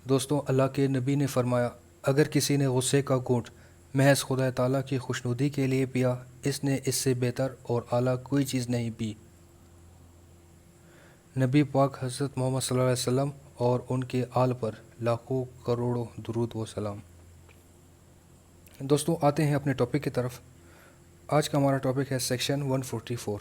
دوستوں، اللہ کے نبی نے فرمایا، اگر کسی نے غصے کا گھونٹ محض خدا تعالیٰ کی خوشنودی کے لیے پیا، اس نے اس سے بہتر اور اعلیٰ کوئی چیز نہیں پی۔ نبی پاک حضرت محمد صلی اللہ علیہ وسلم اور ان کے آل پر لاکھوں کروڑوں درود و سلام۔ دوستوں، آتے ہیں اپنے ٹاپک کی طرف۔ آج کا ہمارا ٹاپک ہے سیکشن 144۔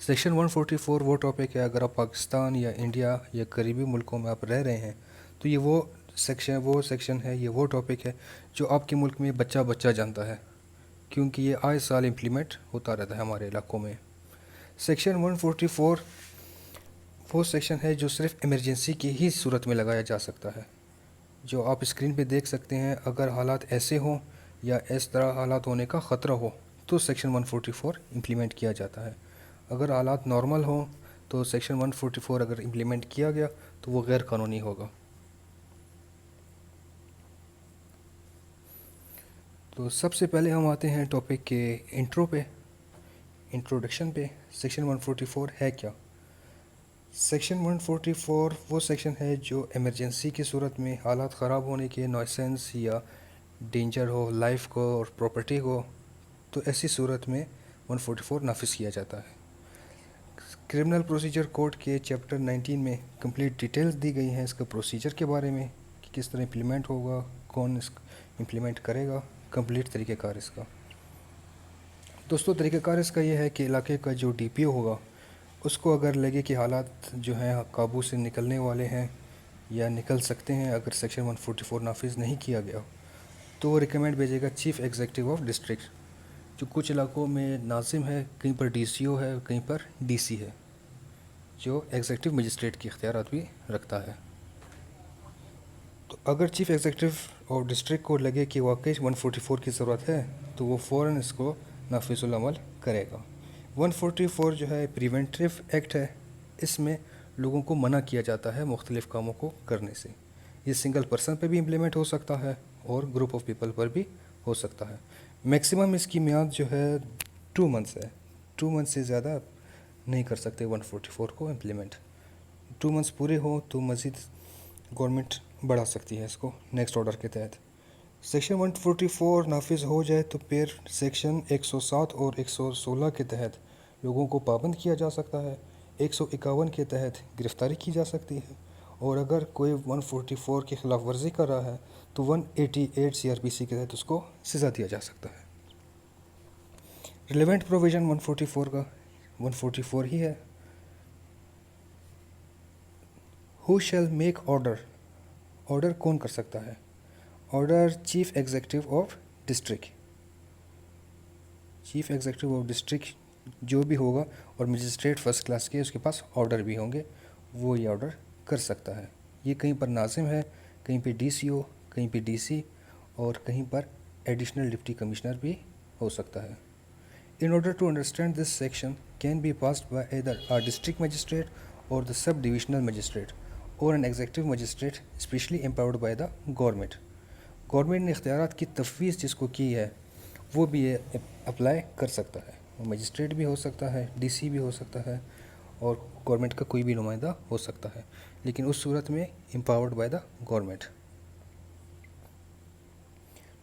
سیکشن 144 وہ ٹاپک ہے، اگر آپ پاکستان یا انڈیا یا قریبی ملکوں میں آپ رہ رہے ہیں تو یہ وہ سیکشن ہے، یہ وہ ٹاپک ہے جو آپ کے ملک میں بچہ بچہ جانتا ہے، کیونکہ یہ آئے سال امپلیمنٹ ہوتا رہتا ہے ہمارے علاقوں میں۔ سیکشن 144 وہ سیکشن ہے جو صرف ایمرجنسی کی ہی صورت میں لگایا جا سکتا ہے۔ جو آپ اسکرین پہ دیکھ سکتے ہیں، اگر حالات ایسے ہوں یا اس طرح حالات ہونے کا خطرہ ہو تو سیکشن 144 امپلیمنٹ کیا جاتا ہے۔ اگر حالات نارمل ہوں تو سیکشن 144 اگر امپلیمنٹ کیا گیا تو وہ غیر قانونی ہوگا۔ تو سب سے پہلے ہم آتے ہیں ٹاپک کے انٹروڈکشن پہ۔ سیکشن 144 ہے کیا؟ سیکشن 144 وہ سیکشن ہے جو ایمرجنسی کی صورت میں حالات خراب ہونے کے نوائسنس یا ڈینجر ہو لائف کو اور پراپرٹی کو، تو ایسی صورت میں 144 نافذ کیا جاتا ہے۔ کرمنل پروسیجر کوڈ کے چیپٹر 19 میں کمپلیٹ ڈیٹیلز دی گئی ہیں اس کا پروسیجر کے بارے میں کہ کس طرح امپلیمنٹ ہوگا، کون اس امپلیمنٹ کرے گا، کمپلیٹ طریقہ کار اس کا۔ دوستو، طریقہ کار اس کا یہ ہے کہ علاقے کا جو ڈی پی او ہوگا اس کو اگر لگے کہ حالات جو ہیں قابو سے نکلنے والے ہیں یا نکل سکتے ہیں اگر سیکشن 144 نافذ نہیں کیا گیا، تو وہ ریکمینڈ بھیجے گا چیف ایگزیکٹو آف ڈسٹرکٹ، جو کچھ علاقوں میں ناظم ہے، کہیں پر ڈی سی او ہے، کہیں پر ڈی سی ہے، جو ایگزیکٹو مجسٹریٹ کے اختیارات بھی رکھتا ہے۔ تو اگر چیف ایگزیکٹو آف ڈسٹرکٹ کو لگے کہ واقعی 144 کی ضرورت ہے تو وہ فوراً اس کو نافذ العمل کرے گا۔ 144 جو ہے پریونٹیو ایکٹ ہے، اس میں لوگوں کو منع کیا جاتا ہے مختلف کاموں کو کرنے سے۔ یہ سنگل پرسن پہ بھی امپلیمنٹ ہو سکتا ہے اور گروپ آف پیپل پر بھی ہو سکتا ہے۔ میکسیمم اس کی میعاد جو ہے 2 منتھس ہے، 2 منتھ سے زیادہ نہیں کر سکتے 144 کو امپلیمنٹ۔ 2 منتھس پورے ہوں تو مزید گورنمنٹ بڑھا سکتی ہے اس کو نیکسٹ آرڈر کے تحت۔ سیکشن 144 نافذ ہو جائے تو پھر سیکشن 107 اور 116 کے تحت لوگوں کو پابند کیا جا سکتا ہے، 151 کے تحت گرفتاری کی جا سکتی ہے، اور اگر کوئی 144 کی خلاف ورزی کر رہا ہے تو 188 سی آر پی سی کے تحت اس کو سزا دیا جا سکتا ہے۔ ریلیونٹ پروویژن 144 کا 144 ہی ہے۔ Who shall make order, order کون کر سکتا ہے؟ Order chief executive of district, chief executive of district جو بھی ہوگا، اور مجسٹریٹ فرسٹ کلاس کے اس کے پاس آرڈر بھی ہوں گے، وہ یہ آرڈر کر سکتا ہے۔ یہ کہیں پر ناظم ہے، کہیں پہ ڈی سی او، کہیں پہ ڈی سی، اور کہیں پر ایڈیشنل ڈپٹی کمشنر بھی ہو سکتا ہے۔ In order to understand this section can be passed by either a district magistrate or the sub-divisional magistrate or an executive magistrate especially empowered by the government۔ Government نے اختیارات کی تفویض جس کو کی ہے وہ بھی یہ اپلائی کر سکتا ہے، وہ مجسٹریٹ بھی ہو سکتا ہے، ڈی سی بھی ہو سکتا ہے، اور گورنمنٹ کا کوئی بھی نمائندہ ہو سکتا ہے، لیکن اس صورت میں empowered by the government۔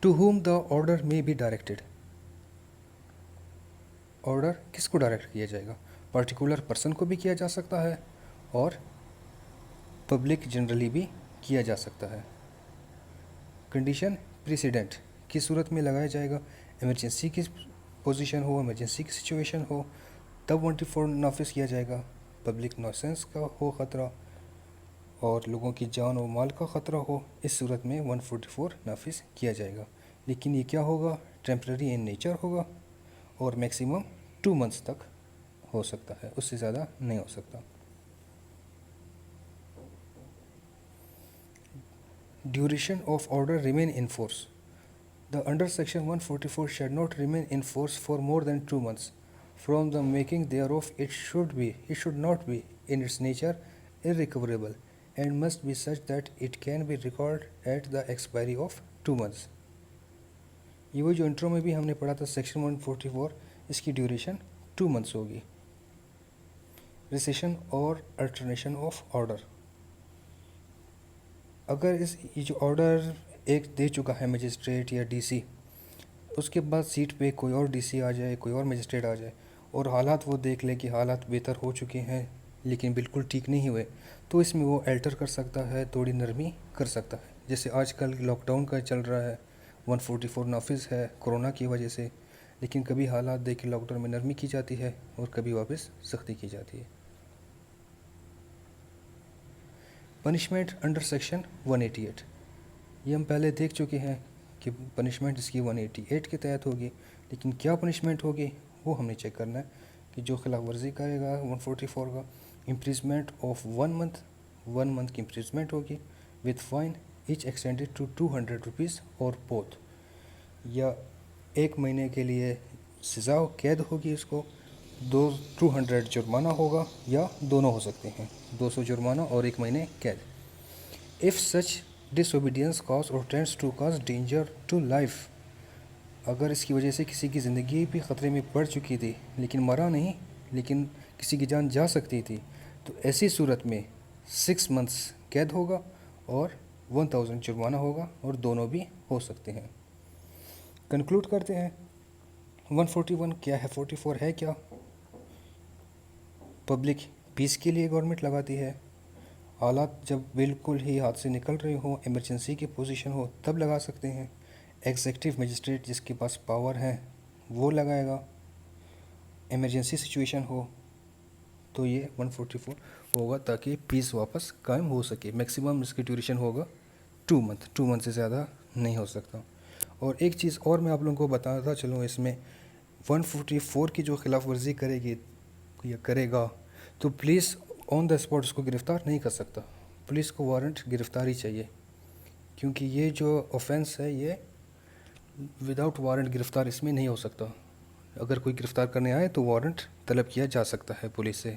To whom the order may be directed، order کس کو ڈائریکٹ کیا جائے گا؟ پرٹیکولر پرسن کو بھی کیا جا سکتا ہے اور پبلک جنرلی بھی کیا جا سکتا ہے۔ کنڈیشن پریسیڈنٹ کی صورت میں لگایا جائے گا، ایمرجنسی کی پوزیشن ہو، ایمرجنسی کی سچویشن ہو تب 144 نافذ کیا جائے گا۔ پبلک نوائسنس کا ہو خطرہ اور لوگوں کی جان و مال کا خطرہ ہو، اس صورت میں 144 نافذ کیا جائے گا، لیکن یہ کیا ہوگا؟ ٹیمپرری ان نیچر ہوگا اور میکسیمم 2 منتھس تک ہو سکتا ہے، اس سے زیادہ نہیں ہو سکتا۔ Duration of order remain in force, the under section 144 shall not remain in force for more than 2 months from the making thereof. It should not be in its nature irrecoverable and must be such that it can be recalled at the expiry of 2 months۔ یہ وہ جو intro میں بھی ہم نے پڑھا تھا section 144، اس کی ڈیوریشن 2 منتھس ہوگی۔ ریسیشن اور الٹرنیشن آف آرڈر، اگر یہ جو آرڈر ایک دے چکا ہے مجسٹریٹ یا ڈی سی، اس کے بعد سیٹ پہ کوئی اور ڈی سی آ جائے، کوئی اور مجسٹریٹ آ جائے اور حالات وہ دیکھ لے کہ حالات بہتر ہو چکے ہیں لیکن بالکل ٹھیک نہیں ہوئے، تو اس میں وہ الٹر کر سکتا ہے، تھوڑی نرمی کر سکتا ہے. جیسے آج کل لاک ڈاؤن کا چل رہا ہے، 144 نافذ ہے کورونا کی وجہ سے، لیکن کبھی حالات دیکھ کے لاک ڈاؤن میں نرمی کی جاتی ہے اور کبھی واپس سختی کی جاتی ہے. پنشمنٹ انڈر سیکشن 188، یہ ہم پہلے دیکھ چکے ہیں کہ پنشمنٹ اس کی 188 کے تحت ہوگی، لیکن کیا پنشمنٹ ہوگی وہ ہم نے چیک کرنا ہے کہ جو خلاف ورزی کرے گا 144 کا، امپریزمنٹ آف 1 منتھ کی امپریزمنٹ ہوگی with fine each extended to 200 rupees اور بوتھ، یا 1 مہینے کے لیے سزا قید ہوگی اس کو، 200 جرمانہ ہوگا، یا دونوں ہو سکتے ہیں، 200 جرمانہ اور 1 مہینے قید. If such disobedience cause or tends to cause danger to life، اگر اس کی وجہ سے کسی کی زندگی بھی خطرے میں پڑ چکی تھی لیکن مرا نہیں، لیکن کسی کی جان جا سکتی تھی، تو ایسی صورت میں 6 months قید ہوگا اور 1000 جرمانہ ہوگا، اور دونوں بھی ہو سکتے ہیں. کنکلوڈ کرتے ہیں، 141 کیا ہے، 44 ہے کیا؟ پبلک پیس کے لیے گورنمنٹ لگاتی ہے. حالات جب بالکل ہی ہاتھ سے نکل رہے ہوں، ایمرجنسی کی پوزیشن ہو، تب لگا سکتے ہیں. ایگزیکٹو مجسٹریٹ جس کے پاس پاور ہے وہ لگائے گا. ایمرجنسی سچویشن ہو تو یہ 144 ہوگا تاکہ پیس واپس قائم ہو سکے. میکسیمم اس کی ڈیوریشن ہوگا 2 منتھ سے زیادہ نہیں ہو سکتا. اور ایک چیز اور میں آپ لوگوں کو بتاتا چلوں، اس میں 144 کی جو خلاف ورزی کرے گی یا کرے گا تو پولیس آن دا اسپاٹ اس کو گرفتار نہیں کر سکتا. پولیس کو وارنٹ گرفتاری چاہیے، کیونکہ یہ جو آفینس ہے یہ وداؤٹ وارنٹ گرفتار اس میں نہیں ہو سکتا. اگر کوئی گرفتار کرنے آئے تو وارنٹ طلب کیا جا سکتا ہے پولیس سے.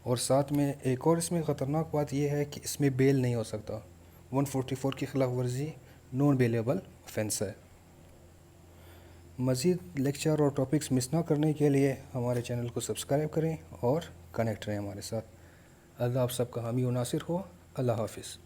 اور ساتھ میں ایک اور اس میں خطرناک بات یہ ہے کہ اس میں بیل نہیں ہو سکتا. 144 کی خلاف ورزی نان بیلیبل آفینس ہے. مزید لیکچر اور ٹاپکس مس نہ کرنے کے لیے ہمارے چینل کو سبسکرائب کریں اور کنیکٹ رہیں ہمارے ساتھ. اللہ آپ سب کا حامی و ناصر ہو. اللہ حافظ.